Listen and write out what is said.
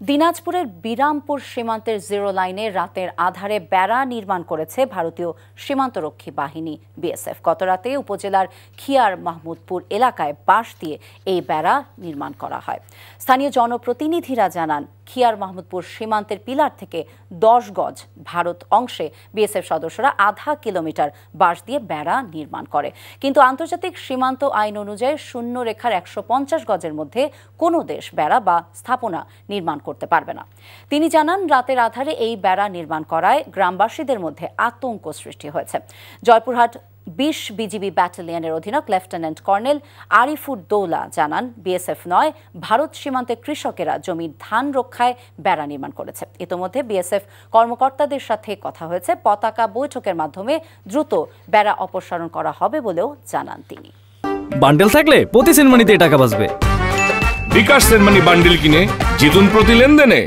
দিনাজপুরের বিরামপুর সীমান্তের জিরো লাইনে রাতের আধারে বেড়া নির্মাণ করেছে ভারতীয় সীমান্তরক্ষী বাহিনী বিএসএফ। গতরাতে উপজেলার খিয়ার মাহমুদপুর এলাকায় বাঁশ দিয়ে এই বেড়া নির্মাণ করা হয়। স্থানীয় জনপ্রতিনিধিরা জানান, খিয়ার মাহমুদপুর সীমান্তের পিলার থেকে 10 গজ ভারত অংশে বিএসএফ সদস্যরা আধা কিলোমিটার বাঁশ দিয়ে বেড়া নির্মাণ করে। কিন্তু আন্তর্জাতিক সীমান্ত আইন অনুযায়ী শূন্য রেখার 150 গজের মধ্যে কোনো দেশ বেড়া বা স্থাপনা নির্মাণ করতে পারবে না। তিনি জানান, রাতের আধারে এই বেড়া নির্মাণ করায় গ্রামবাসীদের মধ্যে আতঙ্ক সৃষ্টি হয়েছে। জয়পুরহাট 20 বিজিবি ব্যাটালিয়নের অধিনায়ক লেফটেন্যান্ট কর্নেল আরিফুদ্দৌলা জানান, বিএসএফ নয়, ভারত সীমান্তে কৃষকেরা জমির ধান রক্ষায় বেড়া নির্মাণ করেছে। ইতোমধ্যে বিএসএফ কর্মকর্তাদের সাথে কথা হয়েছে। পতাকা বৈঠকের মাধ্যমে দ্রুত বেড়া অপসারণ করা হবে বলেও জানান তিনি। বান্ডেল থাকলে প্রতি সেনমানিতে টাকা বাঁচবে। বিকাশ সেনমানি বান্ডেল কিনে জিতুন প্রতি লেনদেনে।